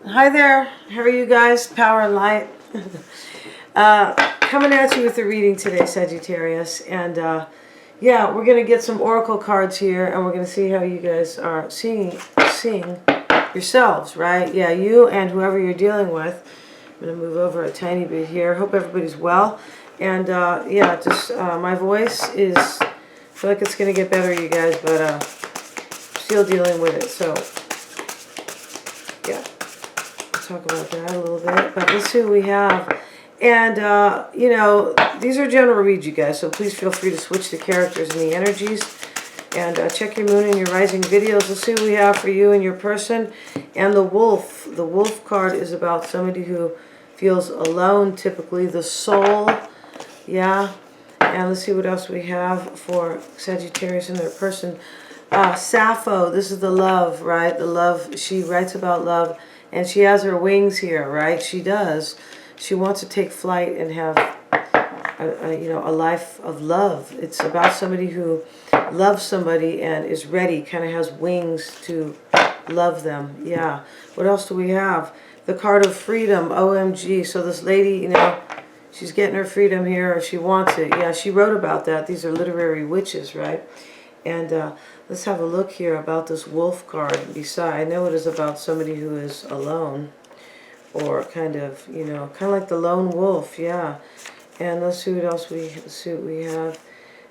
Hi there, how are you guys? Power and light. Coming at you with the reading today, Sagittarius. And yeah, we're going to get some oracle cards here, and we're going to see how you guys are seeing yourselves, right? Yeah, you and whoever you're dealing with. I'm going to move over a tiny bit here. Hope everybody's well. And yeah, just my voice is, I feel like it's going to get better, you guys, but still dealing with it. So yeah, talk about that a little bit, but let's see what we have. And you know, these are general reads, you guys, so please feel free to switch the characters and the energies, and check your moon and your rising videos. Let's see what we have for you and your person. And the wolf card is about somebody who feels alone, typically the soul. Yeah. And let's see what else we have for Sagittarius and their person. Sappho, this is the love, right? The love, she writes about love, and she has her wings here, right? She does. She wants to take flight and have, you know, a life of love. It's about somebody who loves somebody and is ready, kind of has wings to love them. Yeah. What else do we have? The card of freedom, OMG. So this lady, you know, she's getting her freedom here, or she wants it. Yeah, she wrote about that. These are literary witches, right? And let's have a look here about this wolf card. Beside, I know it is about somebody who is alone, or kind of, you know, kind of like the lone wolf. Yeah. And let's see what else we have.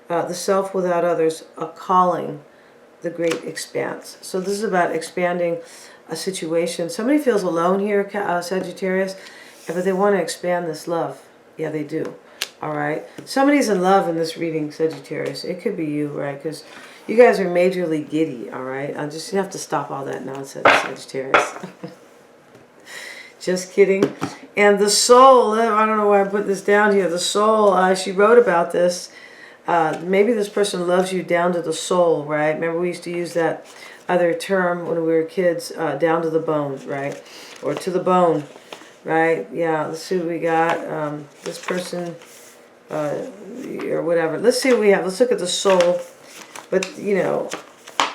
The self without others, a calling, the great expanse. So this is about expanding a situation. Somebody feels alone here, Sagittarius, but they want to expand this love. Yeah, they do. All right. Somebody's in love in this reading, Sagittarius. It could be you, right? Because you guys are majorly giddy, all right? You have to stop all that nonsense, Sagittarius. Just kidding. And the soul, I don't know why I put this down here. The soul, she wrote about this. Maybe this person loves you down to the soul, right? Remember we used to use that other term when we were kids, down to the bone, right? Or to the bone, right? Yeah, let's see what we got. This person, or whatever. Let's see what we have. Let's look at the soul. But, you know,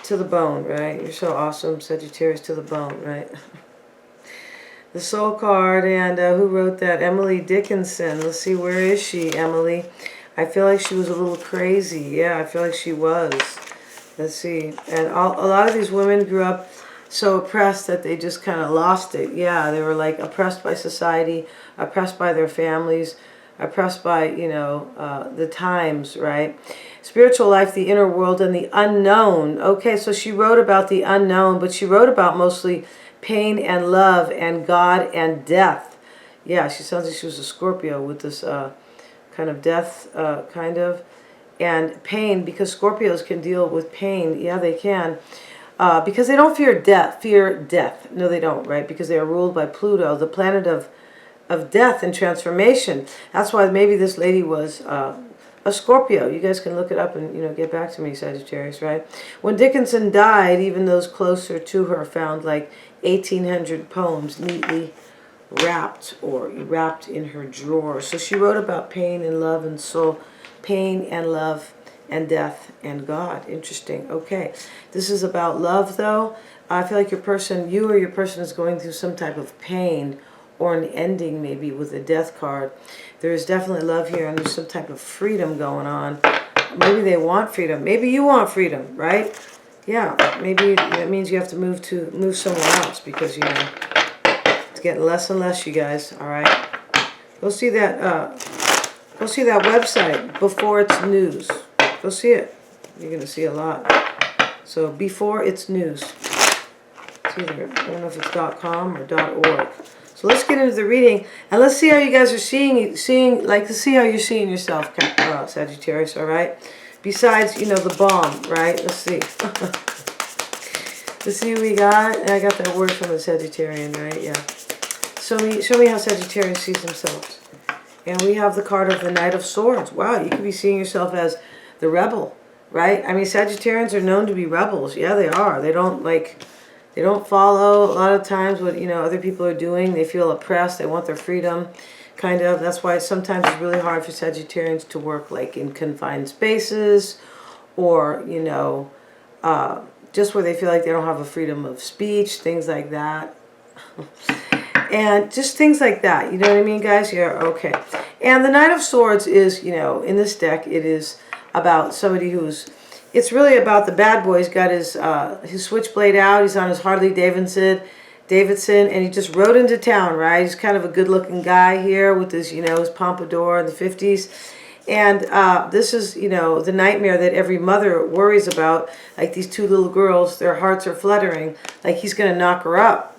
to the bone, right? You're so awesome, Sagittarius, to the bone, right? The soul card, and who wrote that? Emily Dickinson. Let's see, where is she, Emily? I feel like she was a little crazy. Yeah, I feel like she was. Let's see. And a lot of these women grew up so oppressed that they just kind of lost it. Yeah, they were like oppressed by society, oppressed by their families, oppressed by, you know, the times, right? Spiritual life, the inner world, and the unknown. Okay, so she wrote about the unknown, but she wrote about mostly pain and love and God and death. Yeah, she sounds like she was a Scorpio with this kind of death, kind of, and pain, because Scorpios can deal with pain. Yeah, they can. Because they don't fear death. No, they don't, right? Because they are ruled by Pluto, the planet of death and transformation. That's why maybe this lady was a Scorpio. You guys can look it up and, you know, get back to me, Sagittarius, right? When Dickinson died, even those closer to her found like 1,800 poems neatly wrapped in her drawer. So she wrote about pain and love and soul, pain and love and death and God. Interesting. Okay. This is about love, though. I feel like you or your person is going through some type of pain, or an ending, maybe with a death card. There is definitely love here, and there's some type of freedom going on. Maybe they want freedom. Maybe you want freedom, right? Yeah, maybe that means you have to move somewhere else, because, you know, it's getting less and less, you guys. All right, go see that website, Before It's News. Go see it. You're gonna see a lot. So Before It's News. It's either, I don't know if it's .com or .org. So let's get into the reading, and let's see how you guys are like to see how you're seeing yourself, Sagittarius, all right? Besides, you know, the bomb, right? Let's see. Let's see what we got. And I got that word from the Sagittarian, right? Yeah. Show me how Sagittarius sees themselves. And we have the card of the Knight of Swords. Wow, you could be seeing yourself as the rebel, right? I mean, Sagittarians are known to be rebels. Yeah, they are. They don't follow a lot of times what, you know, other people are doing. They feel oppressed. They want their freedom, kind of. That's why sometimes it's really hard for Sagittarians to work like in confined spaces, or, you know, just where they feel like they don't have a freedom of speech, things like that. And just things like that. You know what I mean, guys? Yeah, okay. And the Knight of Swords is, you know, in this deck, it is about somebody who's, it's really about the bad boy. He's got his switchblade out. He's on his Harley Davidson, and he just rode into town, right? He's kind of a good-looking guy here with his, you know, his pompadour in the 50s. And this is, you know, the nightmare that every mother worries about. Like these two little girls, their hearts are fluttering. Like he's going to knock her up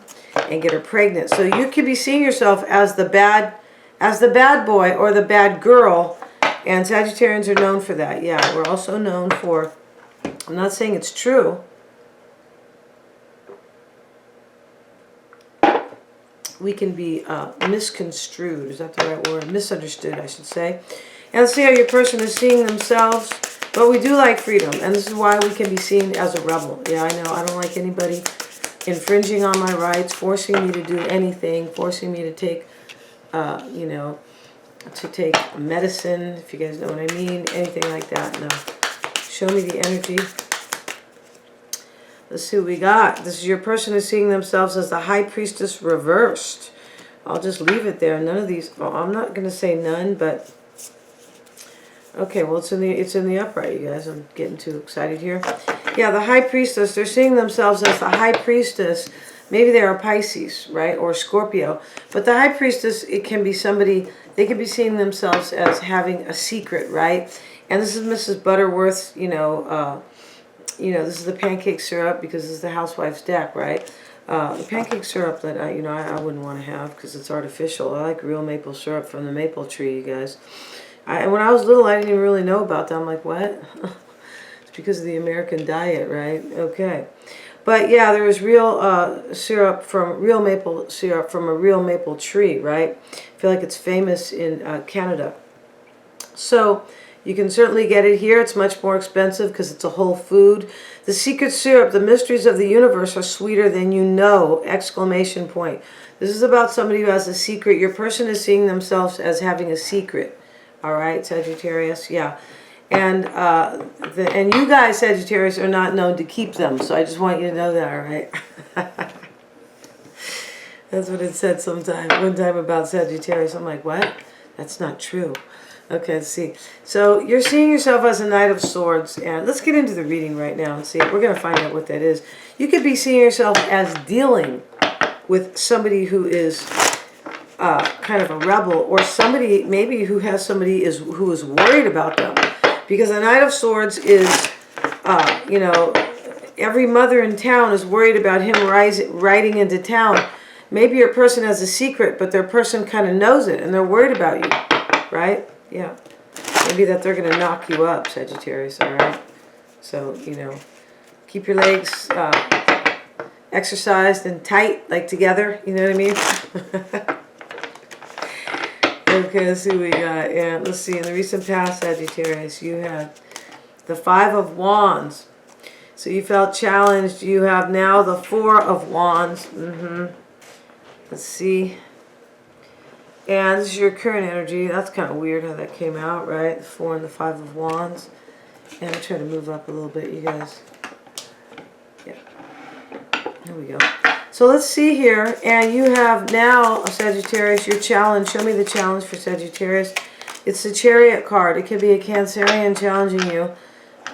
and get her pregnant. So you could be seeing yourself as the bad boy or the bad girl. And Sagittarians are known for that. Yeah, we're also known for, I'm not saying it's true. We can be misconstrued. Is that the right word? Misunderstood, I should say. And let's see how your person is seeing themselves. But we do like freedom. And this is why we can be seen as a rebel. Yeah, I know. I don't like anybody infringing on my rights, forcing me to do anything, forcing me to take, you know, to take medicine, if you guys know what I mean. Anything like that. No. Show me the energy. Let's see what we got. This is your person who's seeing themselves as the High Priestess reversed. I'll just leave it there. None of these, well, I'm not going to say none, but okay, well, it's in the upright, you guys. I'm getting too excited here. Yeah, the High Priestess, they're seeing themselves as the High Priestess. Maybe they are Pisces, right, or Scorpio. But the High Priestess, it can be somebody, they could be seeing themselves as having a secret, right? And this is Mrs. Butterworth's, you know, this is the pancake syrup because this is the housewife's deck, right? The pancake syrup that I wouldn't want to have because it's artificial. I like real maple syrup from the maple tree, you guys. And when I was little, I didn't even really know about that. I'm like, what? It's because of the American diet, right? Okay. But yeah, there was real real maple syrup from a real maple tree, right? I feel like it's famous in Canada. So you can certainly get it here. It's much more expensive because it's a whole food. The secret syrup, the mysteries of the universe are sweeter than you know! Exclamation point. This is about somebody who has a secret. Your person is seeing themselves as having a secret. All right, Sagittarius, yeah. And and you guys, Sagittarius, are not known to keep them. So I just want you to know that, all right? That's what it said one time about Sagittarius. I'm like, what? That's not true. Okay, let's see. So you're seeing yourself as a Knight of Swords. And let's get into the reading right now and see. We're going to find out what that is. You could be seeing yourself as dealing with somebody who is kind of a rebel, or somebody maybe who has somebody who is worried about them, because a Knight of Swords is, you know, every mother in town is worried about him riding into town. Maybe your person has a secret, but their person kind of knows it, and they're worried about you, right? Yeah, maybe that they're going to knock you up, Sagittarius. All right, so you know, keep your legs exercised and tight, like together. You know what I mean? Okay, let's see what we got. Yeah, let's see. In the recent past, Sagittarius, you had the Five of Wands. So you felt challenged. You have now the Four of Wands. Let's see. And this is your current energy. That's kind of weird how that came out, right? The Four and the Five of Wands. And I'm trying to move up a little bit, you guys. Yeah. There we go. So let's see here, and you have now, Sagittarius, your challenge. Show me the challenge for Sagittarius. It's the Chariot card. It could be a Cancerian challenging you.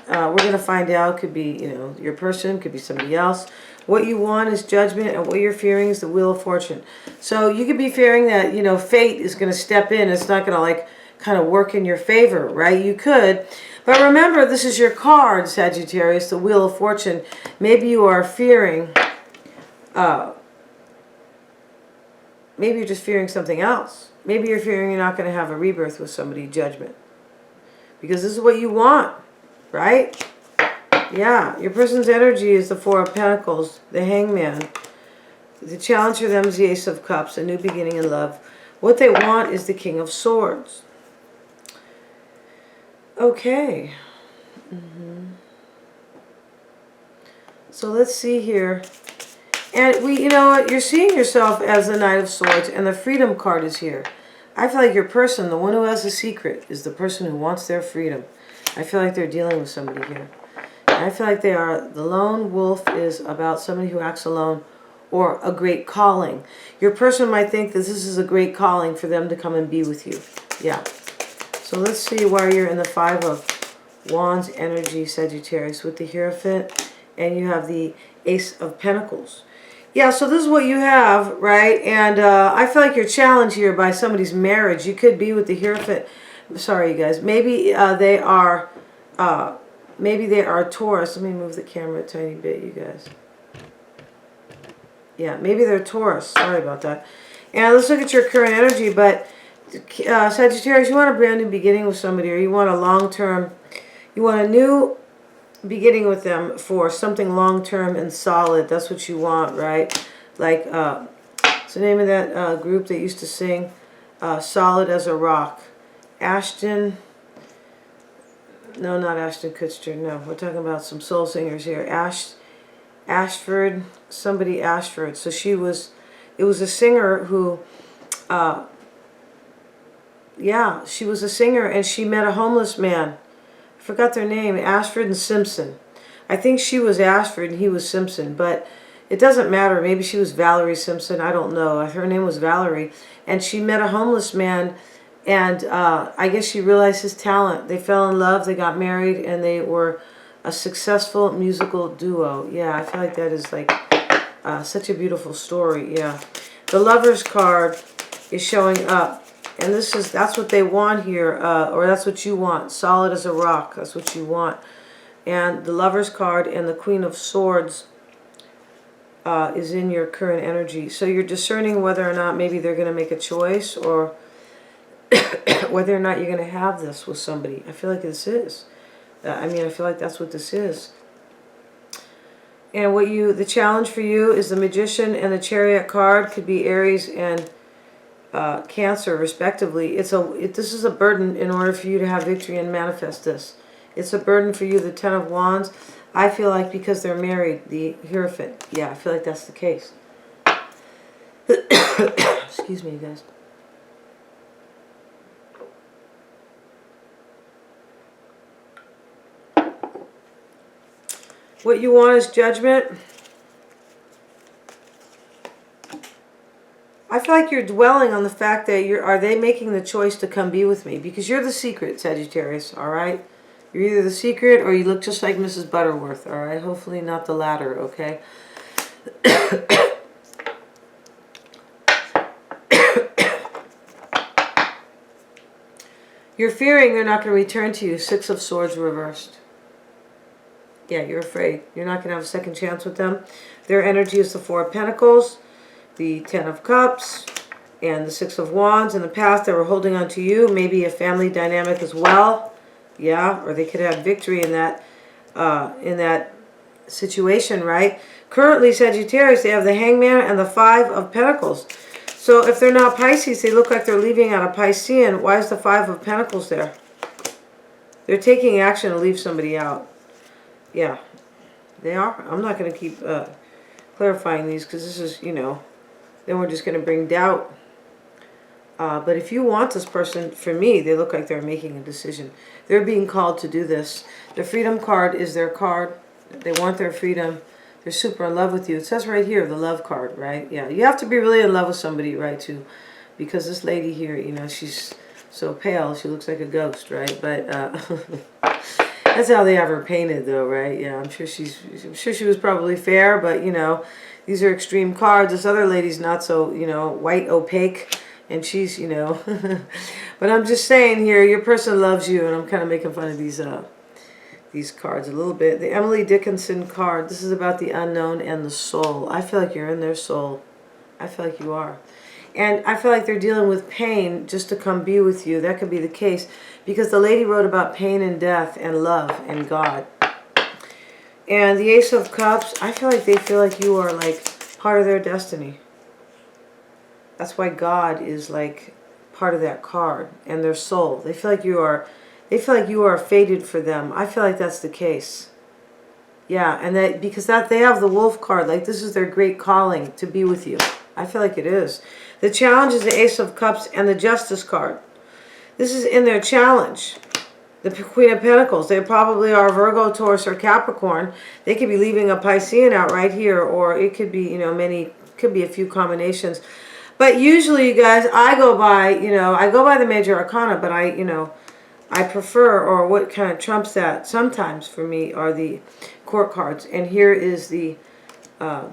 We're going to find out. It could be, you know, your person. It could be somebody else. What you want is judgment, and what you're fearing is the Wheel of Fortune. So you could be fearing that, you know, fate is going to step in. It's not going to, like, kind of work in your favor, right? You could. But remember, this is your card, Sagittarius, the Wheel of Fortune. Maybe you are fearing... maybe you're just fearing something else. Maybe you're fearing you're not going to have a rebirth with somebody, judgment. Because this is what you want, right? Yeah, your person's energy is the Four of Pentacles, the Hangman. The challenge for them is the Ace of Cups, a new beginning in love. What they want is the King of Swords. Okay. So let's see here. And you know what, you're seeing yourself as the Knight of Swords, and the Freedom card is here. I feel like your person, the one who has a secret, is the person who wants their freedom. I feel like they're dealing with somebody here. And I feel like they are, the lone wolf is about somebody who acts alone, or a great calling. Your person might think that this is a great calling for them to come and be with you. Yeah. So let's see why you're in the Five of Wands energy, Sagittarius, with the Hierophant, and you have the Ace of Pentacles. Yeah, so this is what you have, right? And I feel like you're challenged here by somebody's marriage. You could be with the Hierophant. Sorry, you guys. Maybe they are Taurus. Let me move the camera a tiny bit, you guys. Yeah, maybe they're Taurus. Sorry about that. And let's look at your current energy. But Sagittarius, you want a brand new beginning with somebody, or you want a long-term, you want a new beginning with them for something long-term and solid. That's what you want, right? Like, what's the name of that group that used to sing Solid as a Rock? Ashton, no, not Ashton Kutcher, no. We're talking about some soul singers here. Ashford, somebody Ashford. So it was a singer who, yeah, she was a singer and she met a homeless man. I forgot their name, Ashford and Simpson. I think she was Ashford and he was Simpson, but it doesn't matter. Maybe she was Valerie Simpson, I don't know. Her name was Valerie. And she met a homeless man, and I guess she realized his talent. They fell in love, they got married, and they were a successful musical duo. Yeah, I feel like that is like such a beautiful story. Yeah. The Lover's card is showing up, and that's what they want here, or that's what you want. Solid as a rock, that's what you want. And the Lover's card and the Queen of Swords is in your current energy. So you're discerning whether or not maybe they're going to make a choice, or whether or not you're going to have this with somebody. I feel like this is. I feel like that's what this is. And the challenge for you is the Magician and the Chariot card. Could be Aries and Cancer, respectively. This is a burden in order for you to have victory and manifest this. It's a burden for you, the Ten of Wands. I feel like because they're married, the Hierophant. Yeah, I feel like that's the case. Excuse me, you guys. What you want is judgment. I feel like you're dwelling on the fact that are they making the choice to come be with me? Because you're the secret, Sagittarius, all right? You're either the secret or you look just like Mrs. Butterworth, all right? Hopefully not the latter, okay? You're fearing they're not going to return to you. Six of Swords reversed. Yeah, you're afraid. You're not going to have a second chance with them. Their energy is the Four of Pentacles, the Ten of Cups, and the Six of Wands. In the past, they were holding on to you. Maybe a family dynamic as well. Yeah, or they could have victory in that situation, right? Currently, Sagittarius, they have the Hangman and the Five of Pentacles. So if they're not Pisces, they look like they're leaving out a Piscean. Why is the Five of Pentacles there? They're taking action to leave somebody out. Yeah, they are. I'm not going to keep clarifying these because this is, then we're just going to bring doubt. But if you want this person, for me, they look like they're making a decision. They're being called to do this. The Freedom card is their card. They want their freedom. They're super in love with you. It says right here, the Love card, right? Yeah, you have to be really in love with somebody, right, too. Because this lady here, she's so pale. She looks like a ghost, right? But that's how they have her painted, though, right? Yeah, I'm sure she was probably fair, but, these are extreme cards. This other lady's not so, white, opaque. And she's, but I'm just saying here, your person loves you, and I'm kind of making fun of these cards a little bit. The Emily Dickinson card, this is about the unknown and the soul. I feel like you're in their soul. I feel like you are. And I feel like they're dealing with pain just to come be with you. That could be the case, because the lady wrote about pain and death and love and God. And the Ace of Cups, I feel like they feel like you are like part of their destiny. That's why God is like part of that card and their soul. They feel like you are fated for them. I feel like that's the case. Yeah, and because they have the Wolf card, like this is their great calling to be with you. I feel like it is. The challenge is the Ace of Cups and the Justice card. This is in their challenge. The Queen of Pentacles. They probably are Virgo, Taurus, or Capricorn. They could be leaving a Piscean out right here, or it could be, many could be a few combinations. But usually, you guys, I go by, I go by the major arcana, but I prefer, or what kind of trumps that sometimes for me are the court cards. And here is the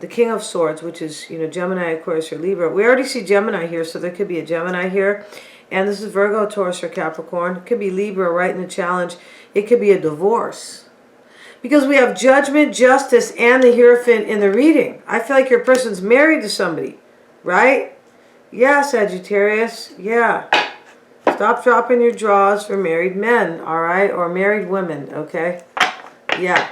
King of Swords, which is, Gemini, Aquarius, or Libra. We already see Gemini here, so there could be a Gemini here. And this is Virgo, Taurus, or Capricorn. It could be Libra, right in the challenge. It could be a divorce. Because we have Judgment, Justice, and the Hierophant in the reading. I feel like your person's married to somebody, right? Yeah, Sagittarius. Yeah. Stop dropping your draws for married men, all right? Or married women, okay? Yeah.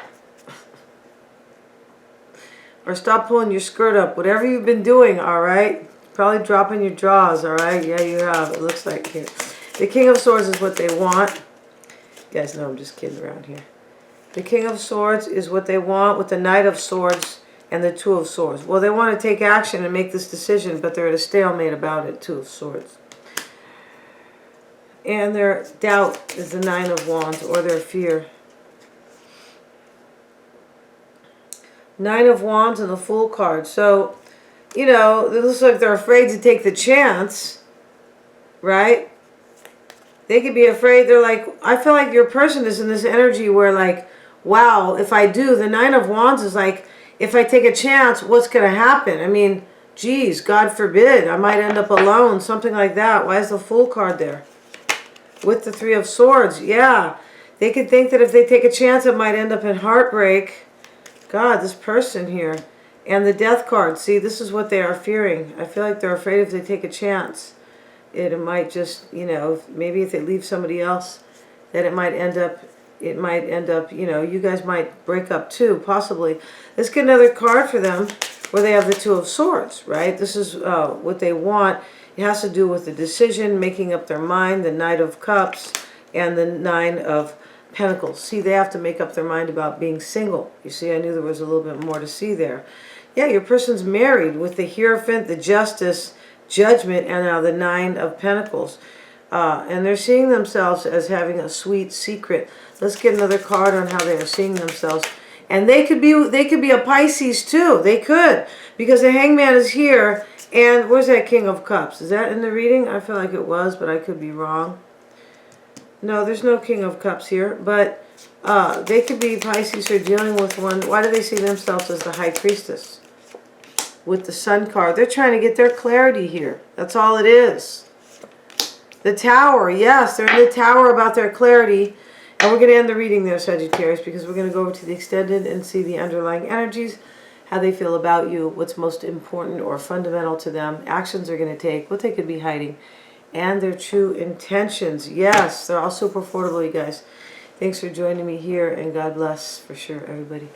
Or stop pulling your skirt up. Whatever you've been doing, all right? Probably dropping your draws, all right? Yeah, you have. It looks like here. The King of Swords is what they want. You guys know I'm just kidding around here. The King of Swords is what they want with the Knight of Swords and the Two of Swords. Well, they want to take action and make this decision, but they're at a stalemate about it, Two of Swords. And their doubt is the Nine of Wands, or their fear. Nine of Wands and the Fool card. So, it looks like they're afraid to take the chance, right? They could be afraid. They're like, I feel like your person is in this energy where like, wow, if I do, the Nine of Wands is like, if I take a chance, what's going to happen? I mean, geez, God forbid, I might end up alone, something like that. Why is the Fool card there? With the Three of Swords, yeah. They could think that if they take a chance, it might end up in heartbreak. God, this person here. And the Death card, see, this is what they are fearing. I feel like they're afraid if they take a chance, it might just, maybe if they leave somebody else, that it might end up, you guys might break up too, possibly. Let's get another card for them where they have the Two of Swords, right? This is what they want. It has to do with the decision, making up their mind, the Knight of Cups, and the Nine of Pentacles. See, they have to make up their mind about being single. You see, I knew there was a little bit more to see there. Yeah, your person's married with the Hierophant, the Justice, Judgment, and now the Nine of Pentacles. And they're seeing themselves as having a sweet secret. Let's get another card on how they are seeing themselves. And they could be a Pisces too. They could, because the Hangman is here. And where's that King of Cups? Is that in the reading? I feel like it was, but I could be wrong. No, there's no King of Cups here. But they could be Pisces or dealing with one. Why do they see themselves as the High Priestess? With the Sun card. They're trying to get their clarity here. That's all it is. The Tower. Yes, they're in the Tower about their clarity. And we're going to end the reading there, Sagittarius, because we're going to go over to the extended and see the underlying energies, how they feel about you, what's most important or fundamental to them, actions they're going to take, what they could be hiding, and their true intentions. Yes, they're all super affordable, you guys. Thanks for joining me here, and God bless for sure, everybody.